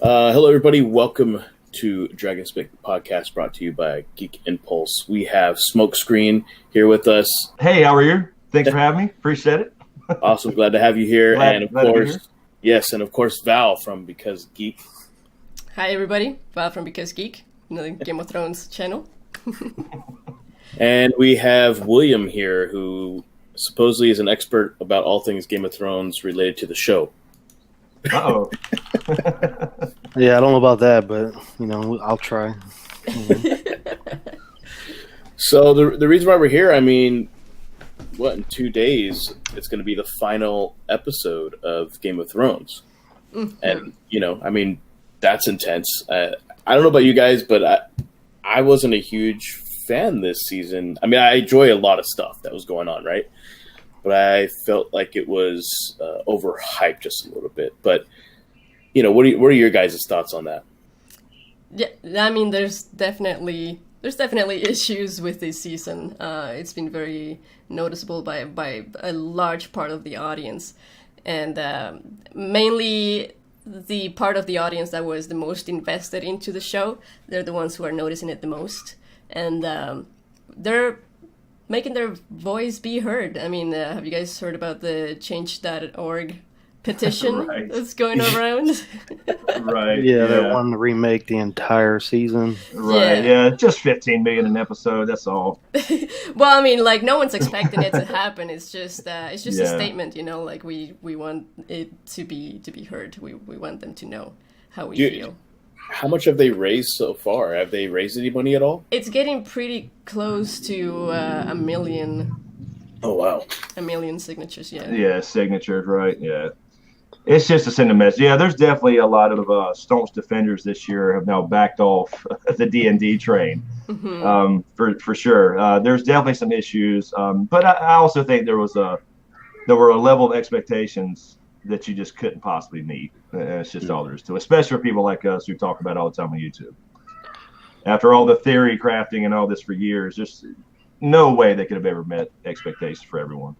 Hello, everybody. Welcome to Dragon Spit Podcast, brought to you by Geek Impulse. We have SmokeScreen here with us. Hey, how are you? Thanks for having me. Appreciate it. Awesome. Glad to have you here. Glad and of to be course, here. yes, and of course, Val from Because Geek. Hi, everybody. Val from Because Geek, another Game of Thrones channel. And we have William here, who supposedly is an expert about all things Game of Thrones related to the show. Uh-oh. Yeah, I don't know about that, but, I'll try. So the reason why we're here, in 2 days, it's going to be the final episode of Game of Thrones. Mm-hmm. And, that's intense. I don't know about you guys, but I wasn't a huge fan this season. I enjoy a lot of stuff that was going on, right? But I felt like it was overhyped just a little bit. But, what are your guys' thoughts on that? Yeah, there's definitely issues with this season. It's been very noticeable by a large part of the audience. And mainly the part of the audience that was the most invested into the show, they're the ones who are noticing it the most. And they're making their voice be heard. Have you guys heard about the Change.org petition Right. that's going around? Right. Yeah, they wanted to remake the entire season. Right. Yeah. Just 15 million an episode. That's all. Well, no one's expecting it to happen. It's just a statement, we want it to be heard. We want them to know how we feel. How much have they raised so far? Have they raised any money at all? It's getting pretty close to 1 million. Oh, wow. 1 million signatures, yeah. Yeah, signatures, right. Yeah. It's just to send a message. Yeah, there's definitely a lot of staunch defenders this year have now backed off the D&D train, for sure. There's definitely some issues, but I also think there were a level of expectations that you just couldn't possibly meet. It's just all there is to it, especially for people like us who talk about it all the time on YouTube. After all the theory crafting and all this for years, there's no way they could have ever met expectations for everyone.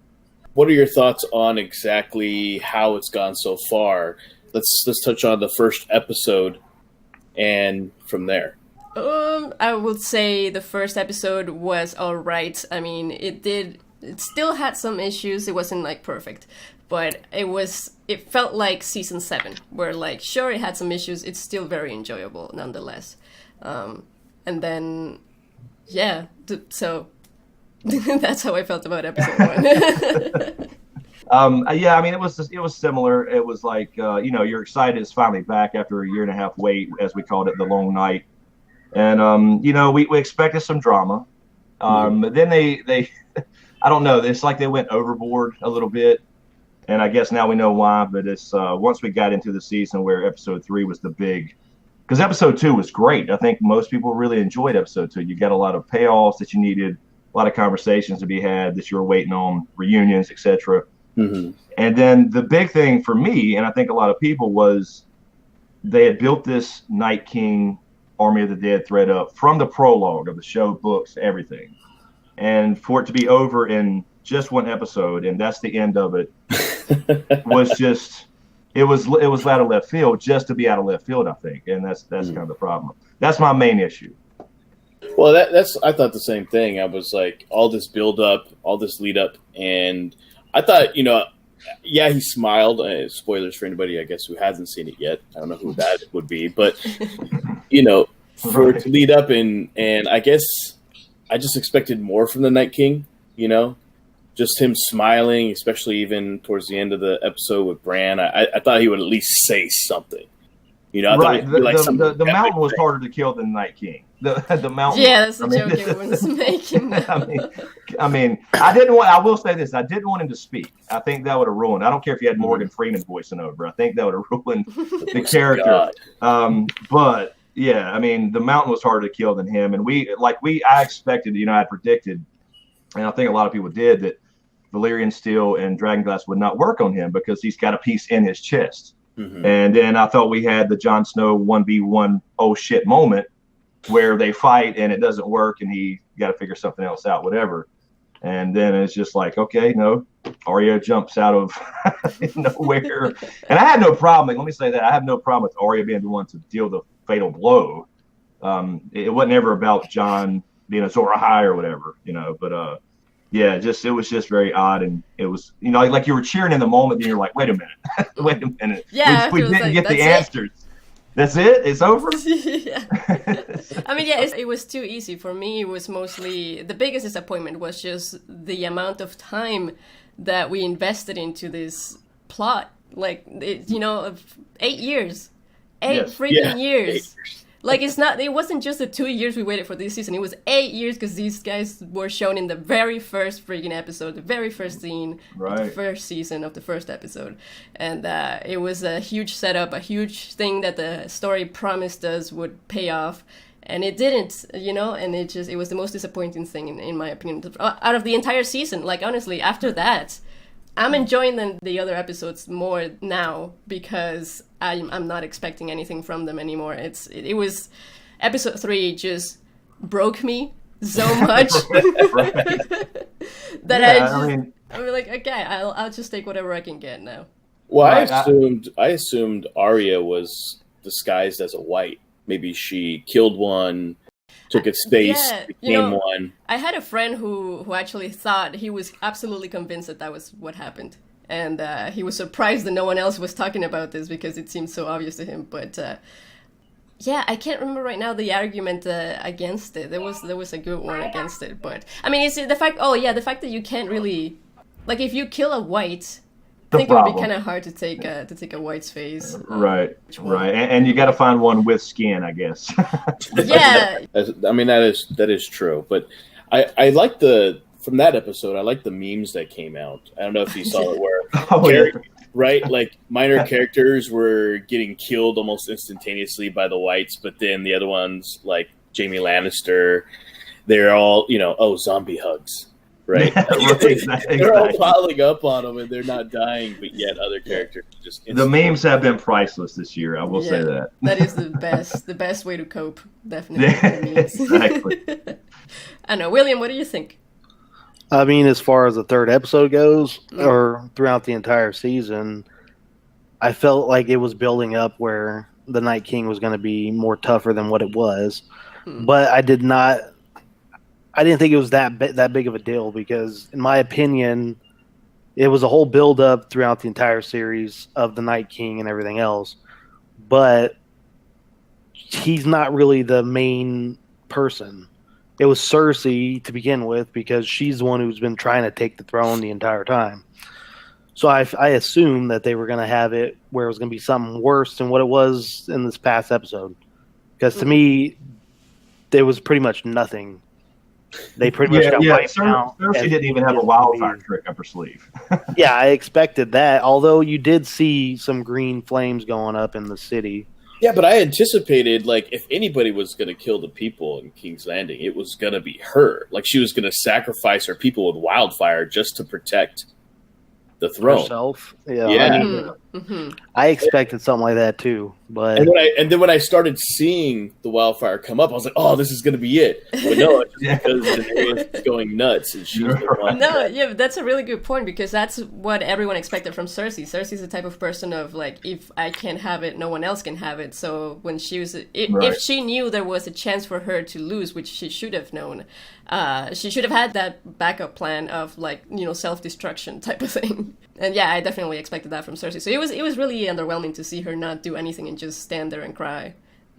What are your thoughts on exactly how it's gone so far? Let's touch on the first episode and from there. I would say the first episode was all right. It still had some issues. It wasn't perfect, but it felt like season 7, where sure, it had some issues. It's still very enjoyable nonetheless. And then, yeah, so that's how I felt about episode 1. It was similar. It was you're excited it's finally back after a 1.5 year wait, as we called it, the long night. And, we expected some drama. But then they I don't know, it's like they went overboard a little bit. And I guess now we know why, but it's once we got into the season where episode 3 was the big, because episode 2 was great. I think most people really enjoyed episode 2. You got a lot of payoffs that you needed, a lot of conversations to be had that you were waiting on, reunions, etc. Mm-hmm. And then the big thing for me, and I think a lot of people, was they had built this Night King Army of the Dead thread up from the prologue of the show, books, everything. And for it to be over in just one episode, and that's the end of it, was just, it was out of left field, just to be out of left field, I think. And that's kind of the problem. That's my main issue. Well, I thought the same thing. I was like, all this build up, all this lead up, and I thought, he smiled. Spoilers for anybody, I guess, who hasn't seen it yet. I don't know who that would be, but for it to lead up and I guess I just expected more from the Night King. Just him smiling, especially even towards the end of the episode with Bran. I thought he would at least say something. Right. The mountain was harder to kill than Night King. The mountain. Yeah, that's the joke everyone's making. I will say this. I didn't want him to speak. I think that would have ruined. I don't care if you had Morgan Freeman voicing over. I think that would have ruined the character. But yeah, the mountain was harder to kill than him. And I expected, I predicted, and I think a lot of people did, that Valyrian Steel and Dragonglass would not work on him because he's got a piece in his chest. Mm-hmm. And then I thought we had the Jon Snow 1v1 oh shit moment where they fight and it doesn't work and he got to figure something else out, whatever. And then it's just like, okay, no, Arya jumps out of nowhere. And I had no problem. Let me say that. I have no problem with Arya being the one to deal the fatal blow. It wasn't ever about Jon being a Azor Ahai or whatever, but yeah, it was just very odd. And it was, like you were cheering in the moment and you're like, wait a minute. Yeah, we didn't get the answers. That's it? It's over? Yeah. I mean, yeah, it was too easy. For me, it was mostly, the biggest disappointment was just the amount of time that we invested into this plot. Like, 8 years. 8 freaking years. Like, it wasn't just the 2 years we waited for this season. It was 8 years because these guys were shown in the very first freaking episode, the very first scene of the first season of the first episode. And it was a huge setup, a huge thing that the story promised us would pay off. And it didn't, and it was the most disappointing thing, in my opinion, out of the entire season. Like, honestly, after that, I'm enjoying the other episodes more now because I'm not expecting anything from them anymore. It was episode 3 just broke me so much that I'm like, okay, I'll just take whatever I can get now. Well, I assumed Arya was disguised as a white. Maybe she killed one, took its space, became one. I had a friend who actually thought, he was absolutely convinced that was what happened. And he was surprised that no one else was talking about this because it seemed so obvious to him. But I can't remember right now the argument against it. There was a good one against it. But I mean, it's the fact that you can't really, like, if you kill a white, I think it would be kind of hard to take a white's face. Right. And you got to find one with skin, I guess. Yeah. I mean, that is true. But I like from that episode, I like the memes that came out. I don't know if you saw it where, right? Like, minor characters were getting killed almost instantaneously by the whites, but then the other ones, like Jaime Lannister, they're all, zombie hugs. Right, exactly. They're all piling up on them, and they're not dying, but yet other characters just. The memes have been priceless this year. I will say that. That is the best way to cope. Definitely. Exactly. I know, William. What do you think? I mean, as far as the third episode goes, or throughout the entire season, I felt like it was building up where the Night King was going to be more tougher than what it was, but I didn't think it was that big of a deal because, in my opinion, it was a whole build-up throughout the entire series of the Night King and everything else. But he's not really the main person. It was Cersei to begin with because she's the one who's been trying to take the throne the entire time. So I assumed that they were going to have it where it was going to be something worse than what it was in this past episode. Because to me, there was pretty much nothing. They pretty much got wiped out. Cersei didn't even have a wildfire trick up her sleeve. Yeah, I expected that. Although you did see some green flames going up in the city. Yeah, but I anticipated, like, if anybody was going to kill the people in King's Landing, it was going to be her. Like, she was going to sacrifice her people with wildfire just to protect the throne. Herself. Yeah. I expected something like that too. But and then when I started seeing the wildfire come up, I was like, "Oh, this is going to be it." But no, it's just because Daenerys is going nuts, and she's the one. No, yeah, that's a really good point because that's what everyone expected from Cersei. Cersei's the type of person of, like, if I can't have it, no one else can have it. So when she was, if she knew there was a chance for her to lose, which she should have known, she should have had that backup plan of, like, self-destruction type of thing. And yeah, I definitely expected that from Cersei. So it was really underwhelming to see her not do anything and just stand there and cry.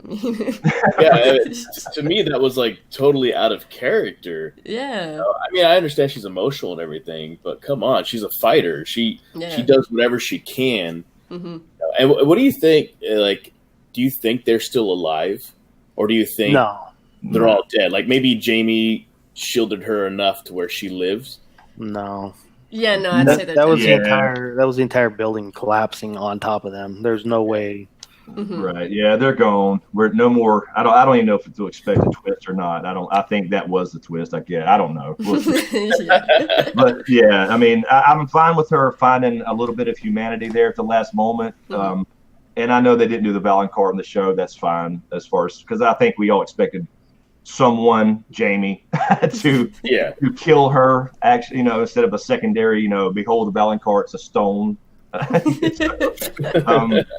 Yeah, to me that was, like, totally out of character. Yeah. I mean, I understand she's emotional and everything, but come on, she's a fighter. She does whatever she can. And what do you think? Like, do you think they're still alive, or do you think they're all dead? Like, maybe Jaime shielded her enough to where she lives. No. Yeah, no, I'd say that was the entire building collapsing on top of them. There's no way. Right. Yeah, they're gone. We're no more. I don't even know if to expect a twist or not. I think that was the twist. I don't know. But yeah, I mean, I'm fine with her finding a little bit of humanity there at the last moment. And I know they didn't do the Valonqar in the show. That's fine as far as, because I think we all expected someone, Jamie, to kill her. Actually, instead of a secondary, behold, the Valancourt's a stone.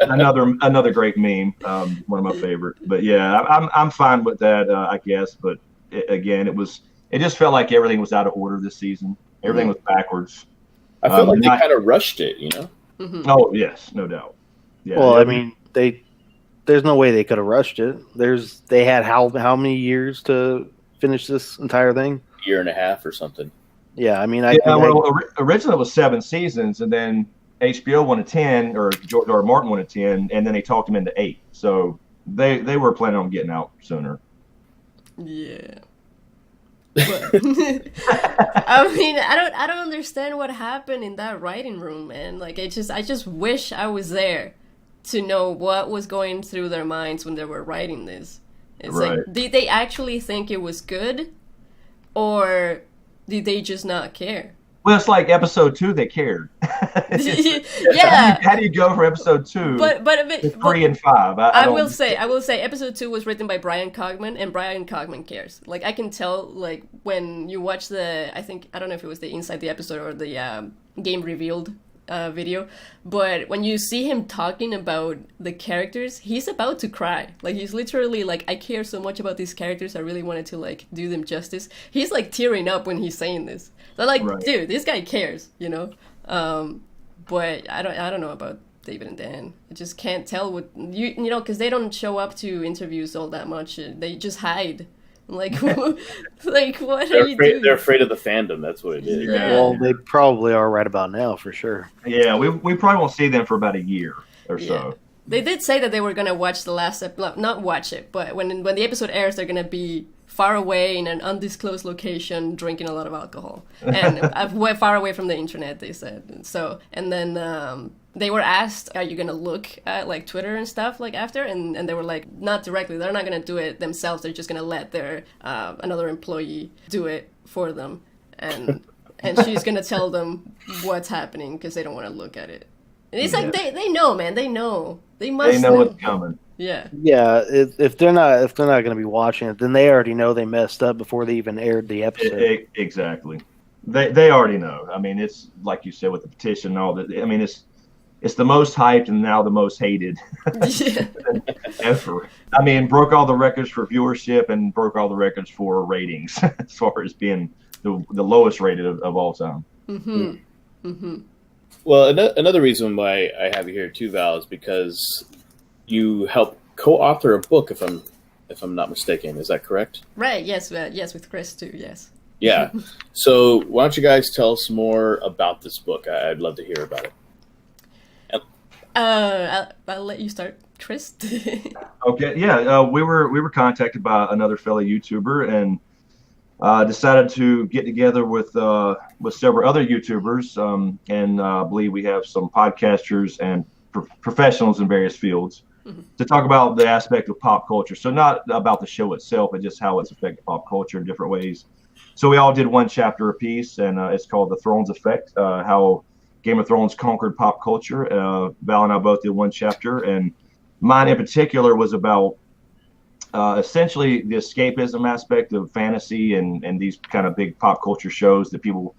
Another great meme, one of my favorite. But yeah, I'm fine with that, I guess. But it just felt like everything was out of order this season. Everything was backwards. I felt like they kind of rushed it, Mm-hmm. Oh yes, no doubt. Yeah. Well, I mean, there's no way they could have rushed it. They had how many years to finish this entire thing? Year and a half or something. Yeah, I mean, originally it was 7 seasons, and then HBO wanted 10, or George R. R. Martin wanted 10, and then they talked him into 8. So they were planning on getting out sooner. Yeah. But, I mean, I don't understand what happened in that writing room, man. Like, I just wish I was there to know what was going through their minds when they were writing this. It's right. like, did they actually think it was good, or did they just not care? Well, it's like episode 2, they cared. Yeah. How do you go from episode 2 to 3 and 5? I will say, episode 2 was written by Brian Cogman, and Brian Cogman cares. Like, I can tell, like, when you watch I don't know if it was the Inside the Episode or the Game Revealed video, but when you see him talking about the characters, he's about to cry. Like, he's literally like, I care so much about these characters, I really wanted to, like, do them justice. He's, like, tearing up when he's saying this. They're like, right. Dude, this guy cares, but I don't know about David and Dan. I just can't tell what because they don't show up to interviews all that much. They just hide. Like, like, what are you doing? They're afraid of the fandom. That's what it is. Yeah. Well, they probably are right about now, for sure. Yeah, we probably won't see them for about a year or so. They did say that they were gonna watch the last not watch it, but when the episode airs, they're gonna be far away in an undisclosed location, drinking a lot of alcohol, and far away from the internet. They said so, and then they were asked, "Are you gonna look at like Twitter and stuff like after?" And they were like, "Not directly. They're not gonna do it themselves. They're just gonna let their another employee do it for them, and she's gonna tell them what's happening because they don't want to look at it." And it's like they know, man. They know. They must. They know what's coming. Yeah. Yeah. If they're not going to be watching it, then they already know they messed up before they even aired the episode. Exactly. They already know. I mean, it's like you said with the petition and all that. I mean, it's the most hyped and now the most hated ever. I mean, broke all the records for viewership and broke all the records for ratings as far as being the lowest rated of all time. Mm-hmm. Mm-hmm. Well, another reason why I have you here too, Val, is because you helped co-author a book, if I'm not mistaken. Is that correct? Right. Yes. Yes, with Chris too. Yes. Yeah. So why don't you guys tell us more about this book? I'd love to hear about it. I'll let you start, Chris. Okay. Yeah. We were contacted by another fellow YouTuber and decided to get together with several other YouTubers, and I believe we have some podcasters and professionals in various fields to talk about the aspect of pop culture. So not about the show itself, but just how it's affected pop culture in different ways. So we all did one chapter apiece, and it's called The Thrones Effect, how Game of Thrones conquered pop culture. Val and I both did one chapter, and mine in particular was about essentially the escapism aspect of fantasy and these kind of big pop culture shows that people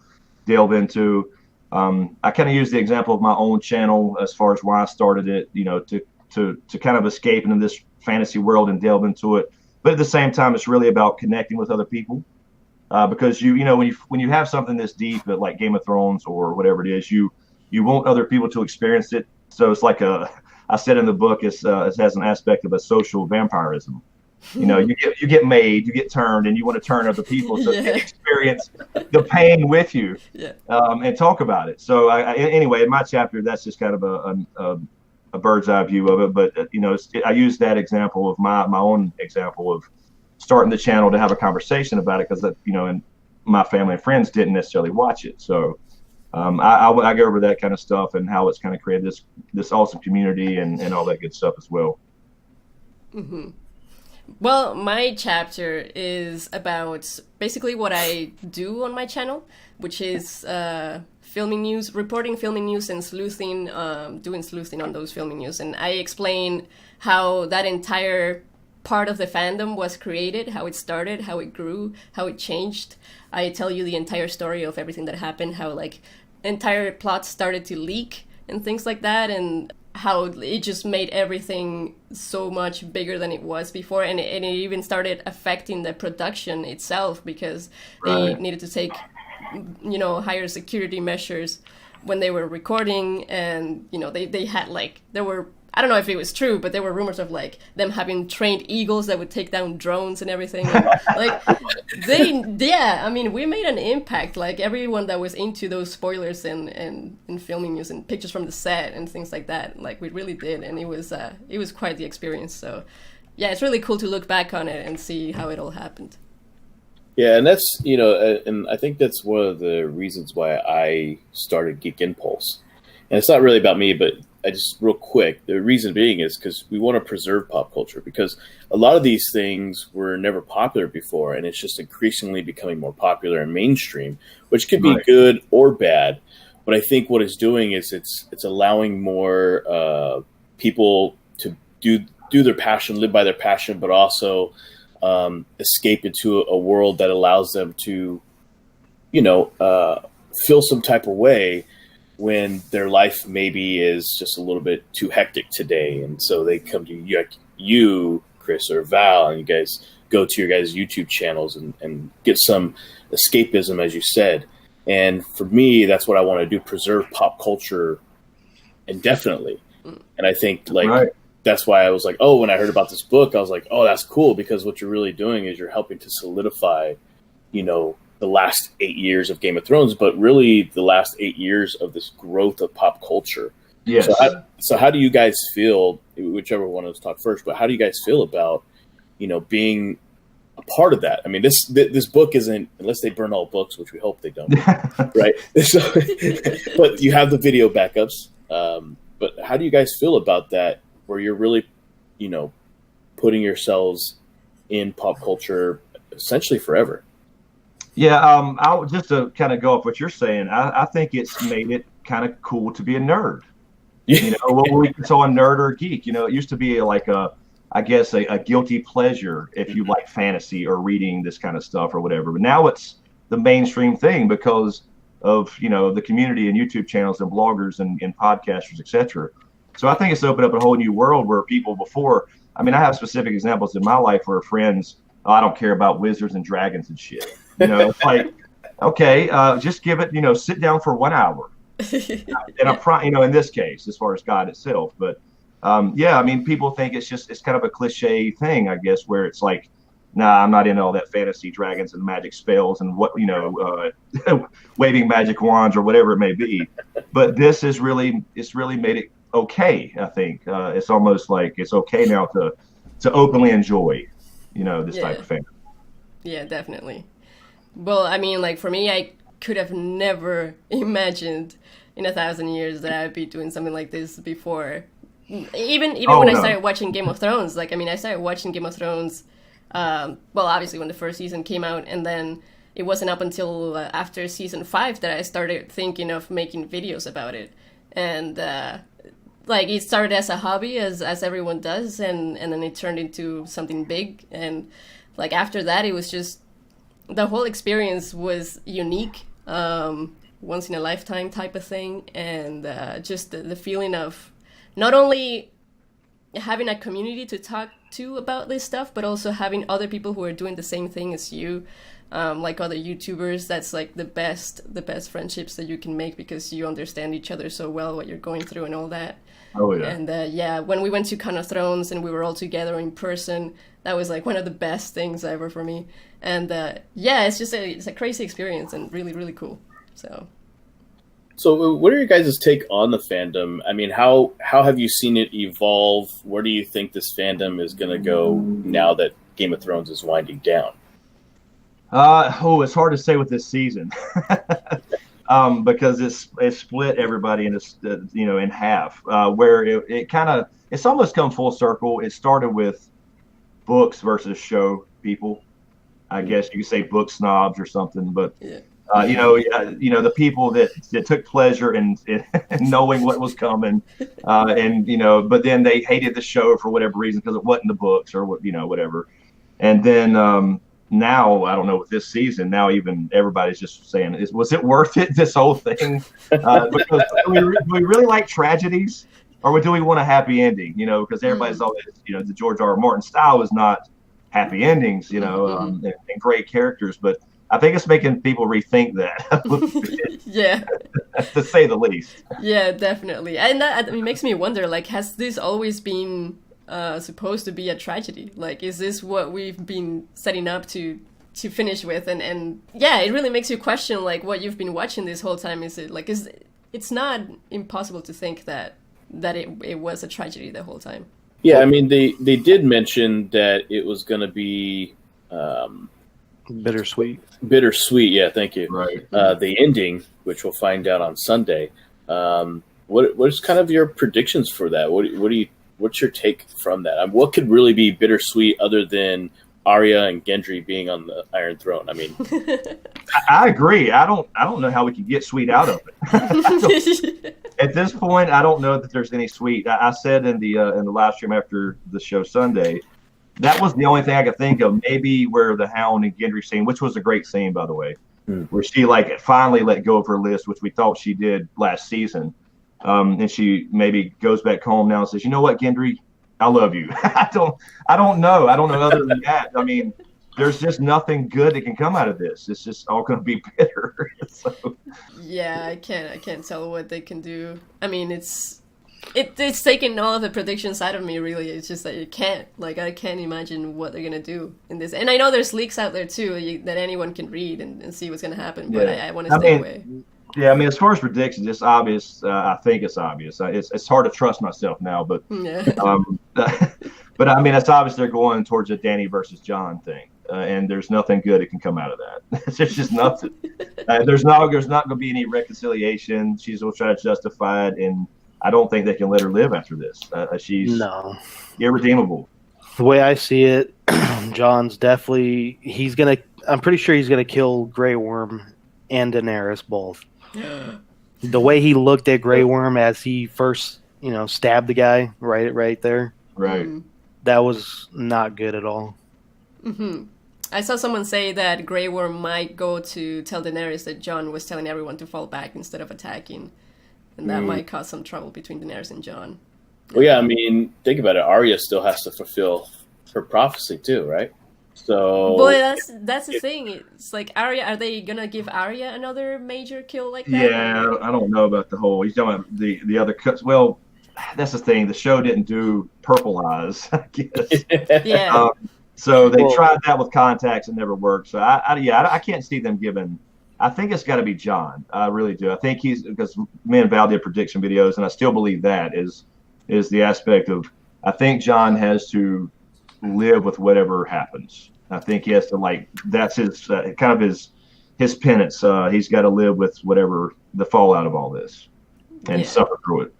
delve into. I kind of use the example of my own channel as far as why I started it, to kind of escape into this fantasy world and delve into it. But at the same time, it's really about connecting with other people, because when you have something this deep, like Game of Thrones or whatever it is, you want other people to experience it. So it's like I said in the book, it has an aspect of a social vampirism. You get made, you get turned, and you want to turn other people so they can experience the pain with you, and talk about it. So anyway, in my chapter, that's just kind of a bird's eye view of it. But I use that example of my own example of starting the channel to have a conversation about it, because and my family and friends didn't necessarily watch it. So I go over that kind of stuff and how it's kind of created this awesome community and all that good stuff as well. Mm-hmm. Well, my chapter is about basically what I do on my channel, which is filming news, reporting filming news, and doing sleuthing on those filming news. And I explain how that entire part of the fandom was created, how it started, how it grew, how it changed. I tell you the entire story of everything that happened, how like entire plots started to leak and things like that, and how it just made everything so much bigger than it was before, and it even started affecting the production itself because they needed to take, higher security measures when they were recording, and they had like, there were, I don't know if it was true, but there were rumors of like them having trained eagles that would take down drones and everything. And, like we made an impact. Like everyone that was into those spoilers and filming news and pictures from the set and things like that, like we really did, and it was quite the experience. So yeah, it's really cool to look back on it and see how it all happened. Yeah, and that's and I think that's one of the reasons why I started Geek Impulse. And it's not really about me, but I just real quick, the reason being is because we want to preserve pop culture, because a lot of these things were never popular before, and it's just increasingly becoming more popular and mainstream, which could be good or bad. But I think what it's doing is it's allowing more people to do their passion, live by their passion, but also escape into a world that allows them to, feel some type of way when their life maybe is just a little bit too hectic today. And so they come to you, Chris or Val, and you guys go to your guys' YouTube channels and get some escapism, as you said. And for me, that's what I want to do, preserve pop culture indefinitely. And I think that's why I was like, when I heard about this book, I was like, that's cool, because what you're really doing is you're helping to solidify, the last 8 years of Game of Thrones, but really the last 8 years of this growth of pop culture. Yes. So how do you guys feel, whichever one of us talk first, but how do you guys feel about, being a part of that? I mean, this book isn't, unless they burn all books, which we hope they don't, right? So, but you have the video backups. But how do you guys feel about that, where you're really, putting yourselves in pop culture essentially forever? Yeah, just to kind of go off what you're saying, I think it's made it kind of cool to be a nerd. We can tell a nerd or a geek. It used to be like a guilty pleasure if you like fantasy or reading this kind of stuff or whatever. But now it's the mainstream thing because of the community and YouTube channels and bloggers and podcasters, etc. So I think it's opened up a whole new world where people before. I mean, I have specific examples in my life where friends, I don't care about wizards and dragons and shit. It's like, okay, just give it, sit down for 1 hour. And in this case, as far as God itself. But people think it's kind of a cliche thing, I guess, where it's like, nah, I'm not into all that fantasy dragons and magic spells and waving magic wands or whatever it may be. But it's really made it okay. I think it's almost like it's okay now to openly enjoy, this type of fantasy. Yeah, definitely. Well, I mean, like for me, I could have never imagined in 1,000 years that I'd be doing something like this before. Even when I started watching Game of Thrones, I started watching Game of Thrones, obviously when the first season came out, and then it wasn't up until after season 5 that I started thinking of making videos about it. And it started as a hobby, as everyone does, and then it turned into something big. And after that, it was just, the whole experience was unique, once in a lifetime type of thing. And just the feeling of not only having a community to talk to about this stuff, but also having other people who are doing the same thing as you, like other YouTubers. That's like the best friendships that you can make, because you understand each other so well, what you're going through and all that. Oh yeah. And when we went to Con of Thrones and we were all together in person, that was like one of the best things ever for me. And it's just it's a crazy experience and really, really cool. So what are your guys' take on the fandom? I mean, how have you seen it evolve? Where do you think this fandom is going to go now that Game of Thrones is winding down? It's hard to say with this season. Because it's split everybody in half, where it's almost come full circle. It started with books versus show people. I guess you could say book snobs or something, but The people that took pleasure in knowing what was coming, but then they hated the show for whatever reason because it wasn't in the books or whatever. And then now, I don't know, with this season, now even everybody's just saying, was it worth it, this whole thing? Because do we really like tragedies, or do we want a happy ending? Because everybody's always, the George R. R. Martin style is not happy endings, and great characters, but I think it's making people rethink that. Yeah. To say the least. Yeah, definitely. And that makes me wonder, like, has this always been supposed to be a tragedy? Like, is this what we've been setting up to finish with? And yeah, it really makes you question, like, what you've been watching this whole time. Is it, like, it's not impossible to think that it was a tragedy the whole time. Yeah, I mean, they did mention that it was going to be... Bittersweet, yeah, thank you. Right. The ending, which we'll find out on Sunday. What's kind of your predictions for that? What's your take from that? What could really be bittersweet other than Arya and Gendry being on the Iron Throne? I mean, I agree. I don't know how we can get sweet out of it. At this point, I don't know that there's any sweet. I said in the live stream after the show Sunday, that was the only thing I could think of. Maybe where the Hound and Gendry scene, which was a great scene, by the way, where she finally let go of her list, which we thought she did last season. And she maybe goes back home now and says, "You know what, Gendry, I love you." I don't know. I don't know other than that. I mean, there's just nothing good that can come out of this. It's just all going to be bitter. So. Yeah, I can't tell what they can do. I mean, it's taken all of the predictions out of me, really. It's just that I can't imagine what they're going to do in this. And I know there's leaks out there, too, that anyone can read and see what's going to happen, but I want to stay away. Yeah, I mean, as far as predictions, it's obvious. I think it's obvious. It's hard to trust myself now, but but I mean, it's obvious they're going towards a Dany versus Jon thing, and there's nothing good that can come out of that. There's just nothing. There's not going to be any reconciliation. She's going to try to justify it, and I don't think they can let her live after this. She's irredeemable. The way I see it, Jon's definitely I'm pretty sure he's gonna kill Grey Worm and Daenerys both. The way he looked at Grey Worm as he first, stabbed the guy right there. Right. That was not good at all. Mm-hmm. I saw someone say that Grey Worm might go to tell Daenerys that Jon was telling everyone to fall back instead of attacking. And that might cause some trouble between Daenerys and Jon. Well, yeah, I mean, think about it. Arya still has to fulfill her prophecy too, right? So, boy, that's the thing. It's like Arya. Are they gonna give Arya another major kill like that? Yeah, I don't know about the whole. He's talking about the other cuts. Well, that's the thing. The show didn't do purple eyes, I guess. Yeah. So they tried that with contacts and never worked. So I can't see them giving. I think it's got to be Jon. I really do. I think because me and Val did prediction videos, and I still believe that is the aspect of. I think Jon has to live with whatever happens. I think he has to that's his kind of his penance. He's got to live with whatever the fallout of all this and suffer through it.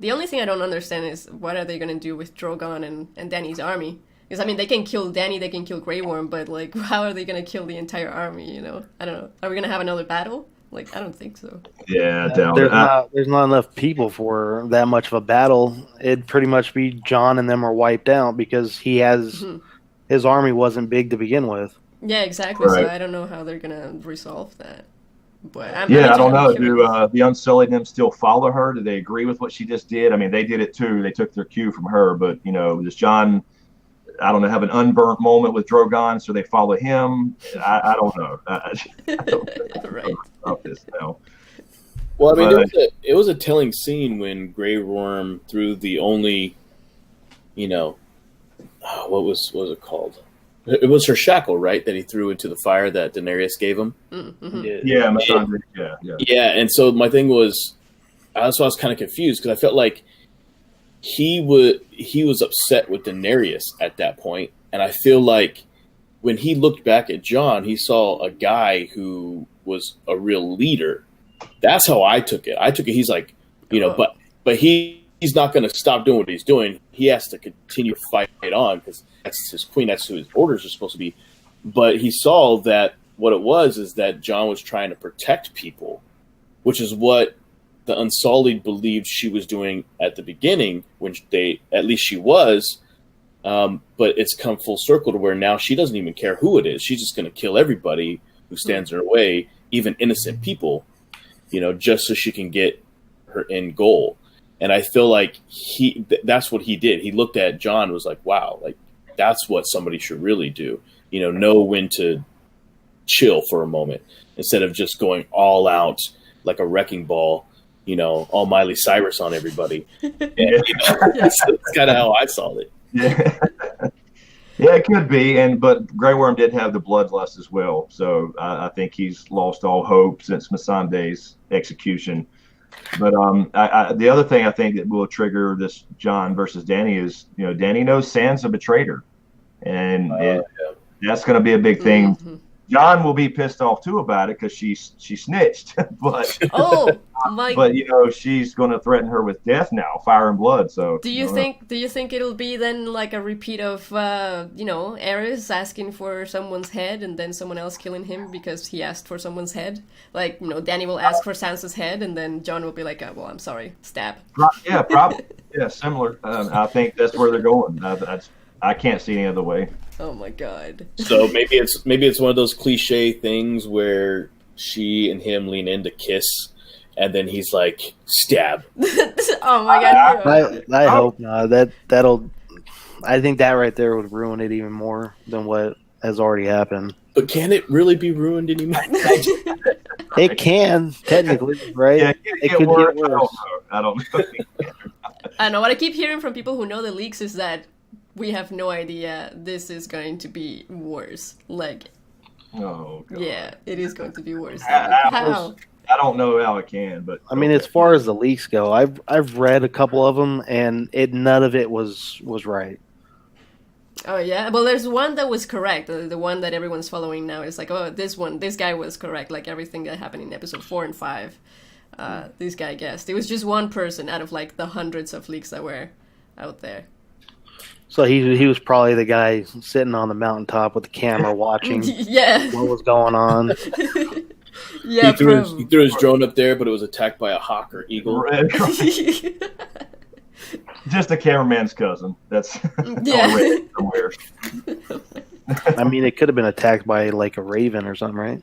The only thing I don't understand is what are they going to do with Drogon and Dany's army? Because, I mean, they can kill Dany, they can kill Grey Worm, but, how are they going to kill the entire army, I don't know. Are we going to have another battle? I don't think so. Yeah, there's not enough people for that much of a battle. It'd pretty much be Jon and them are wiped out because he has his army wasn't big to begin with. Yeah, exactly. Right. So I don't know how they're going to resolve that. But I don't know. Do the Unsullied them still follow her? Do they agree with what she just did? I mean, they did it too. They took their cue from her, but does Jon, I don't know, have an unburnt moment with Drogon, so they follow him? I don't know. I don't right. About this now. Well, I mean, it was a telling scene when Grey Worm threw the only, what was it called? It was her shackle, right, that he threw into the fire that Daenerys gave him. Mm-hmm. Yeah, Missandei. Yeah. Yeah, and so my thing was, I was kind of confused because I felt like he was upset with Daenerys at that point, and I feel like when he looked back at Jon, he saw a guy who was a real leader. That's how I took it. He's like, but he's not going to stop doing what he's doing. He has to continue to fight on because that's his queen. That's who his orders are supposed to be. But he saw that what it was is that Jon was trying to protect people, which is what the Unsullied believed she was doing at the beginning, when at least she was. But it's come full circle to where now she doesn't even care who it is. She's just going to kill everybody who stands in her way, even innocent people, just so she can get her end goal. And I feel like that's what he did. He looked at Jon and was like, wow, like that's what somebody should really do. Know when to chill for a moment instead of just going all out like a wrecking ball, all Miley Cyrus on everybody. And, that's kind of how I saw it. Yeah. Yeah, it could be, but Grey Worm did have the bloodlust as well, so I think he's lost all hope since Missandei's execution. But the other thing I think that will trigger this Jon versus Dany is, Dany knows Sansa betrayed her, and that's going to be a big thing. Mm-hmm. Jon will be pissed off too about it because she snitched, but she's going to threaten her with death now, fire and blood. So do you think it'll be then like a repeat of Aerys asking for someone's head and then someone else killing him because he asked for someone's head? Like Dany will ask for Sansa's head and then Jon will be like, well, I'm sorry, stab. Yeah, probably. Yeah, similar. I think that's where they're going. I can't see any other way. Oh my god. So maybe it's one of those cliche things where she and him lean in to kiss, and then he's like, stab. Oh my god. I hope not. That'll. I think that right there would ruin it even more than what has already happened. But can it really be ruined anymore? It can, technically, right? Yeah, it could worse. get worse. I don't know. I know. What I keep hearing from people who know the leaks is that we have no idea this is going to be worse. Like, oh, God. Yeah, it is going to be worse. How? I don't know how it can, but I mean, as far as the leaks go, I've read a couple of them, and none of it was right. Oh yeah, well, there's one that was correct. The one that everyone's following now is like, oh, this guy was correct. Like everything that happened in episode 4 and 5, this guy guessed. It was just one person out of like the hundreds of leaks that were out there. So he was probably the guy sitting on the mountaintop with the camera watching what was going on. Yeah, he threw his drone up there, but it was attacked by a hawk or eagle. Just a cameraman's cousin. That's somewhere. I mean, it could have been attacked by like a raven or something, right?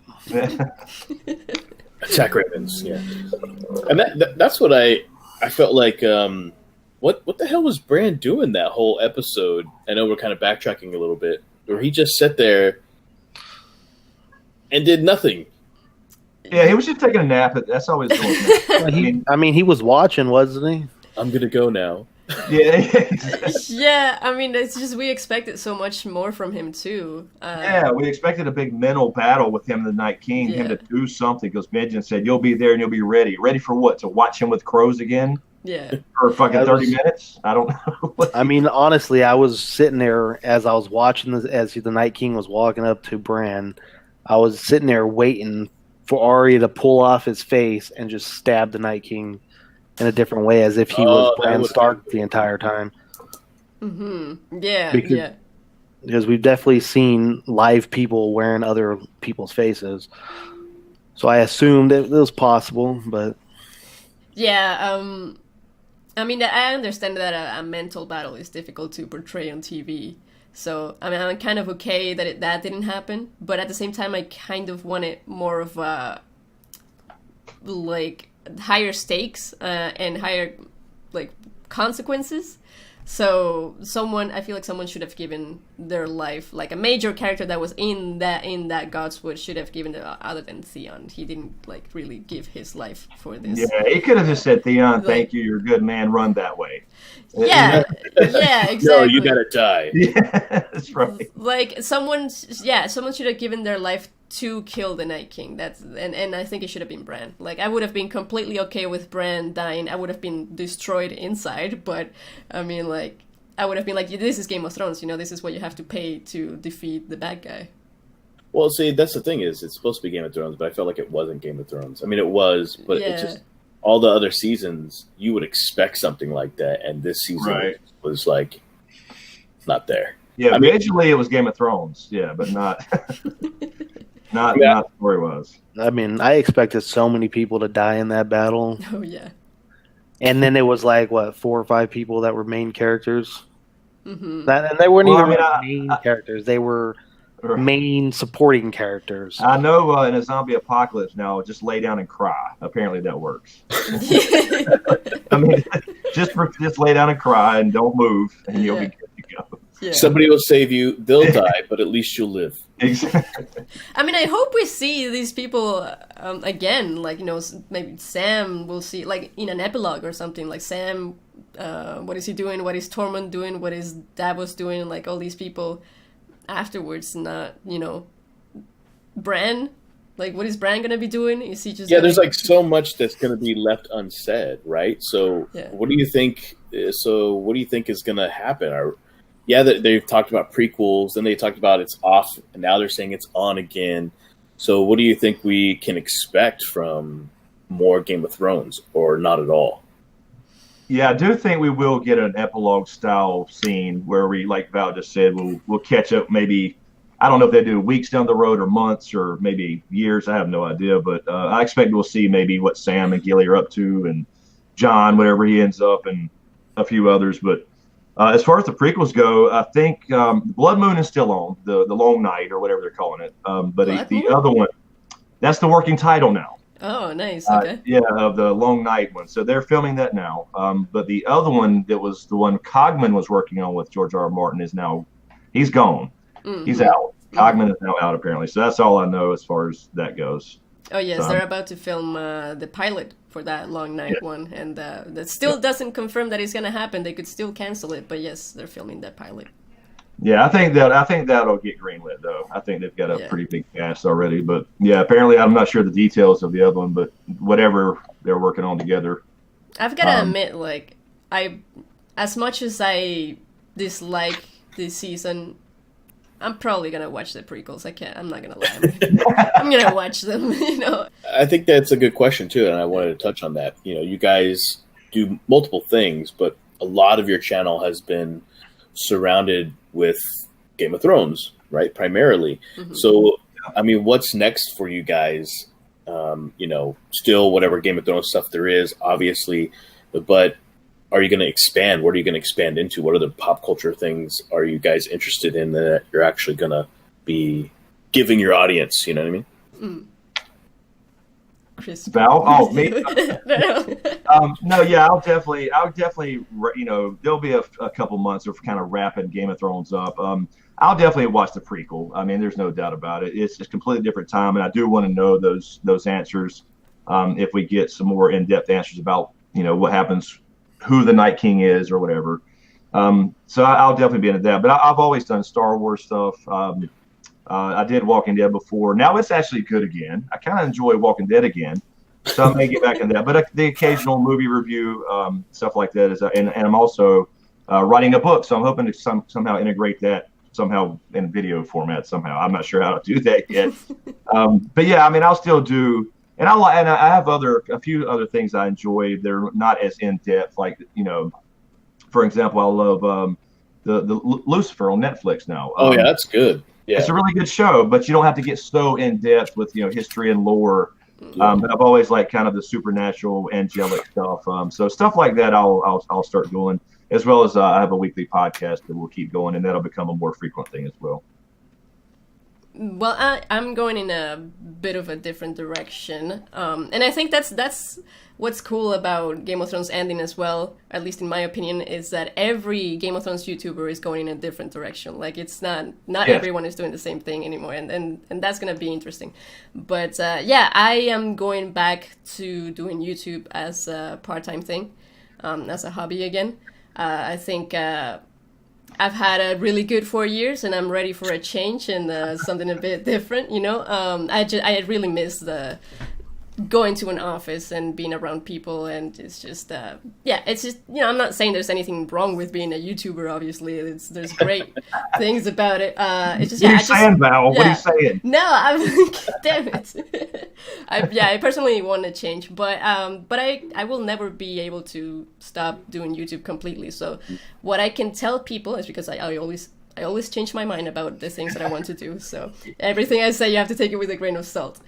Attack ravens, yeah. And that's what I felt like. What the hell was Bran doing that whole episode? I know we're kind of backtracking a little bit, where he just sat there and did nothing. Yeah, he was just taking a nap. That's all he was doing. I mean, he was watching, wasn't he? I'm gonna go now. Yeah, I mean, it's just we expected so much more from him too. Yeah, we expected a big mental battle with him, the Night King, him to do something. Because Benjen said, "You'll be there and you'll be ready. Ready for what? To watch him with crows again? Yeah, for fucking 30 minutes? I don't know." I mean, honestly, I was sitting there as I was watching this, as the Night King was walking up to Bran. I was sitting there waiting for Arya to pull off his face and just stab the Night King in a different way, as if he was Bran Stark the entire time. Mm-hmm. Yeah, because we've definitely seen live people wearing other people's faces. So I assumed it was possible, but yeah. I mean, I understand that a mental battle is difficult to portray on TV. So, I mean, I'm kind of okay that that didn't happen, but at the same time, I kind of wanted more of a, like, higher stakes and higher, like, consequences. So, I feel like someone should have given their life, like a major character that was in that Godswood should have given it, other than Theon. He didn't, like, really give his life for this. Yeah, he could have just said, "Theon, thank you, you're a good man, run that way." Yeah, exactly. No, you gotta die. Yeah, that's right. Like someone should have given their life to kill the Night King. And I think it should have been Bran. Like I would have been completely okay with Bran dying. I would have been destroyed inside, but I mean, like I would have been like, this is Game of Thrones. This is what you have to pay to defeat the bad guy. Well, see, that's the thing is, it's supposed to be Game of Thrones, but I felt like it wasn't Game of Thrones. I mean, it was, but it just. All the other seasons, you would expect something like that, and this season was like not there. Yeah, originally it was Game of Thrones, but not. Not story-wise. I mean, I expected so many people to die in that battle. Oh yeah. And then it was like, what, 4 or 5 people that were main characters? Mm-hmm. And they weren't Well, even I mean, main characters. They were main supporting characters. I know in a zombie apocalypse now, just lay down and cry. Apparently that works. I mean, just lay down and cry and don't move, and you'll be good to go. Yeah. Somebody will save you. They'll die, but at least you'll live. Exactly. I mean, I hope we see these people again. Like, maybe Sam will see, like, in an epilogue or something. Like, Sam, what is he doing? What is Tormund doing? What is Davos doing? Like, all these people afterwards, not, Bran. Like, what is Bran gonna be doing? Is he just there's like so much that's gonna be left unsaid, right? So what do you think? So what do you think is gonna happen? They've talked about prequels, then they talked about it's off, and now they're saying it's on again. So what do you think we can expect from more Game of Thrones, or not at all? Yeah, I do think we will get an epilogue style scene where we, like Val just said, we'll catch up. Maybe, I don't know if they do weeks down the road or months or maybe years. I have no idea, but I expect we'll see maybe what Sam and Gilly are up to, and John, whatever he ends up, and a few others. But as far as the prequels go, I think Blood Moon is still on, the Long Night or whatever they're calling it. But the other one, that's the working title now. Oh, nice. Okay. Of the Long Night one. So they're filming that now. But the other one, that was the one Cogman was working on with George R. R. Martin, he's gone. Mm-hmm. He's out. Cogman is now out, apparently. So that's all I know as far as that goes. Oh, yes. They're about to film the pilot for that Long Night one. And that still doesn't confirm that it's going to happen. They could still cancel it. But yes, they're filming that pilot. Yeah, I think that'll get greenlit, though. I think they've got a pretty big cast already. But yeah, apparently I'm not sure the details of the other one, but whatever they're working on together. I've got to admit, like, as much as I dislike this season, I'm probably gonna watch the prequels. I'm not gonna lie. I'm gonna watch them. I think that's a good question too, and I wanted to touch on that. You guys do multiple things, but a lot of your channel has been surrounded with Game of Thrones, right? Primarily. Mm-hmm. So, I mean, what's next for you guys? Still whatever Game of Thrones stuff there is, obviously, but are you going to expand? What are you going to expand into? What other pop culture things are you guys interested in that you're actually going to be giving your audience? You know what I mean? Mm. Chris. Val? Oh, me? No, yeah, I'll definitely, there'll be a couple months of kind of wrapping Game of Thrones up. I'll definitely watch the prequel. I mean, there's no doubt about it. It's a completely different time, and I do want to know those answers. If we get some more in-depth answers about, what happens, who the Night King is or whatever. So I'll definitely be into that. But I've always done Star Wars stuff. I did Walking Dead before. Now it's actually good again. I kind of enjoy Walking Dead again. So I may get back into that. But the occasional movie review, stuff like that is, and I'm also writing a book. So I'm hoping to somehow integrate that somehow in video format somehow. I'm not sure how to do that yet. But yeah, I mean, I'll still do. And I have a few other things I enjoy. They're not as in depth, like for example, I love the Lucifer on Netflix now. Oh yeah, that's good. Yeah, it's a really good show, but you don't have to get so in depth with history and lore. But I've always liked kind of the supernatural, angelic stuff. So stuff like that, I'll start doing, as well as I have a weekly podcast that will keep going, and that'll become a more frequent thing as well. Well, I'm going in a bit of a different direction, and I think that's what's cool about Game of Thrones ending as well, at least in my opinion, is that every Game of Thrones YouTuber is going in a different direction. Like, it's not everyone is doing the same thing anymore, and that's going to be interesting. But I am going back to doing YouTube as a part-time thing, as a hobby again. I think I've had a really good 4 years, and I'm ready for a change and something a bit different. I really miss the going to an office and being around people, and it's just it's just I'm not saying there's anything wrong with being a YouTuber. Obviously, there's great things about it. It's just what are you saying, Val? What are you saying? No, I'm damn it. I personally want to change, but I will never be able to stop doing YouTube completely. So what I can tell people is, because I I always change my mind about the things that I want to do. So everything I say, you have to take it with a grain of salt.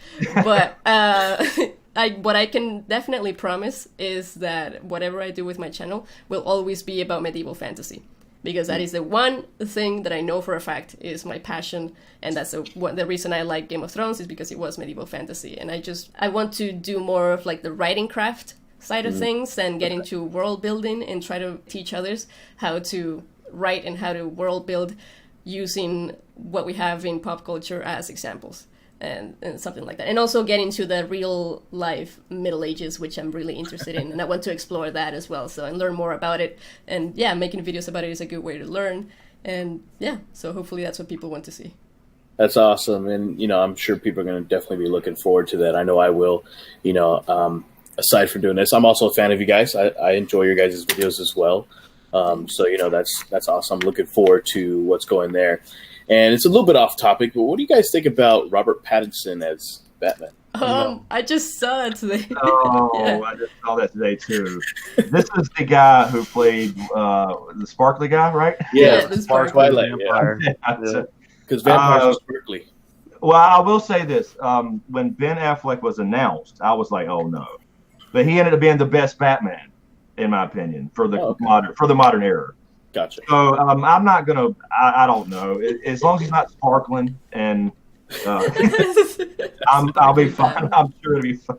But what I can definitely promise is that whatever I do with my channel will always be about medieval fantasy. Because that is the one thing that I know for a fact is my passion, and that's the reason I like Game of Thrones is because it was medieval fantasy, and I want to do more of like the writing craft side of things and get into world building and try to teach others how to write and how to world build using what we have in pop culture as examples. And something like that. And also get into the real life Middle Ages, which I'm really interested in. And I want to explore that as well. So and learn more about it. And yeah, making videos about it is a good way to learn. And yeah, so hopefully that's what people want to see. That's awesome. And, I'm sure people are going to definitely be looking forward to that. I know I will. Aside from doing this, I'm also a fan of you guys. I enjoy your guys' videos as well. So, that's awesome. I'm looking forward to what's going there. And it's a little bit off topic, but what do you guys think about Robert Pattinson as Batman? I just saw that today. Yeah. I just saw that today too. This is the guy who played the sparkly guy, right? Yeah, the Sparkly Twilight. Because vampires are sparkly. Well, I will say this: when Ben Affleck was announced, I was like, "Oh no," but he ended up being the best Batman, in my opinion, for the modern era. Gotcha. So I'm not gonna. I don't know. As long as he's not sparkling, and I'll be fine. I'm sure it'll be fine.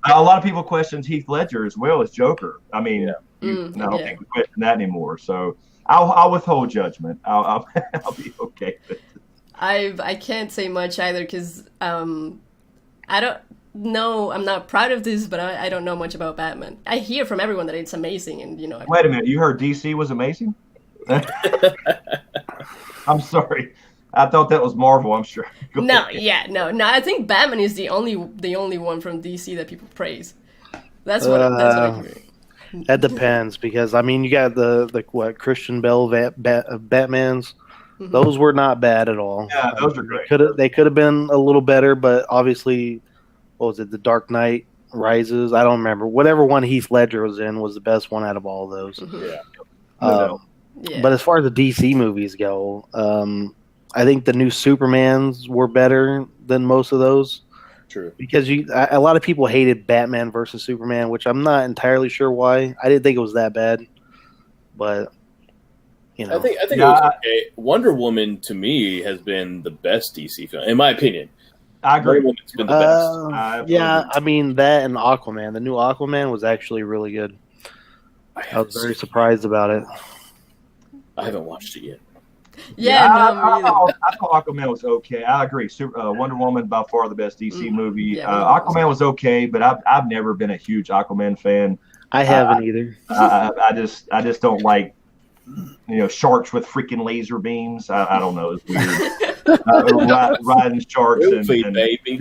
A lot of people question Heath Ledger as well as Joker. I mean, I don't think we question that anymore. So I'll withhold judgment. I'll be okay with it. I can't say much either because I don't. No, I'm not proud of this, but I don't know much about Batman. I hear from everyone that it's amazing, and Wait a minute, you heard DC was amazing? I'm sorry, I thought that was Marvel. I'm sure. No. I think Batman is the only one from DC that people praise. That's what I hear. That depends because you got the Christian Bale Batmans. Mm-hmm. Those were not bad at all. Yeah, those are great. They could have been a little better, but obviously. What was it? The Dark Knight Rises? I don't remember. Whatever one Heath Ledger was in was the best one out of all of those. Mm-hmm. Yeah. But as far as the DC movies go, I think the new Supermans were better than most of those. True. Because a lot of people hated Batman versus Superman, which I'm not entirely sure why. I didn't think it was that bad, but I think it was okay. Wonder Woman to me has been the best DC film, in my opinion. I agree. It's been the best. That and Aquaman. The new Aquaman was actually really good. I was very surprised about it. I haven't watched it yet. I thought Aquaman was okay. I agree. Wonder Woman by far the best DC movie. Yeah, Aquaman was okay, but I've never been a huge Aquaman fan. I haven't either. I just don't like sharks with freaking laser beams. I don't know. It's weird. Riding sharks and baby.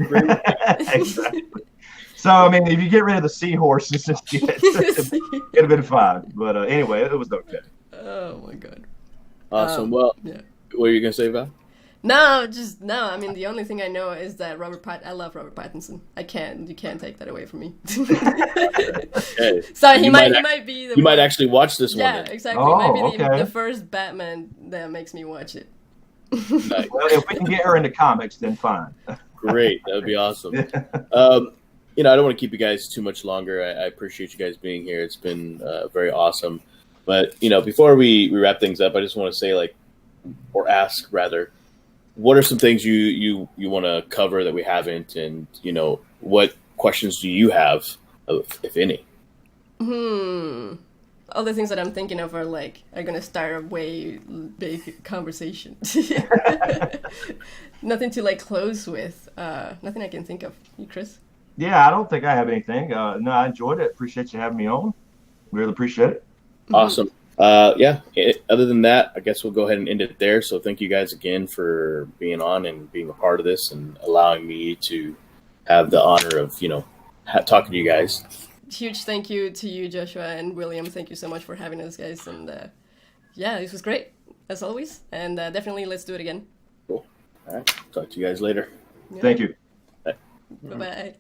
Exactly. So if you get rid of the seahorses, it'd have been fine. But anyway, it was okay. Oh my god. Awesome. What are you gonna say, Val? No. The only thing I know is that I love Robert Pattinson. You can't take that away from me. Okay. So he might be. You might actually watch this one. Yeah, then. exactly. He might be the first Batman that makes me watch it. Nice. Well, if we can get her into comics, then fine. Great, that would be awesome. I don't want to keep you guys too much longer. I appreciate you guys being here. It's been very awesome. But before we wrap things up, I just want to say, or ask rather, what are some things you want to cover that we haven't, and what questions do you have, if any? All the things that I'm thinking of are gonna start a way big conversation. Nothing to close with. Nothing I can think of. You, Chris? Yeah, I don't think I have anything. No, I enjoyed it. Appreciate you having me on. Really appreciate it. Awesome. Other than that, I guess we'll go ahead and end it there. So thank you guys again for being on and being a part of this and allowing me to have the honor of talking to you guys. Huge thank you to you, Joshua and William. Thank you so much for having us, guys. And this was great, as always. And definitely let's do it again. Cool. All right. Talk to you guys later. Yeah. Thank you. Bye-bye.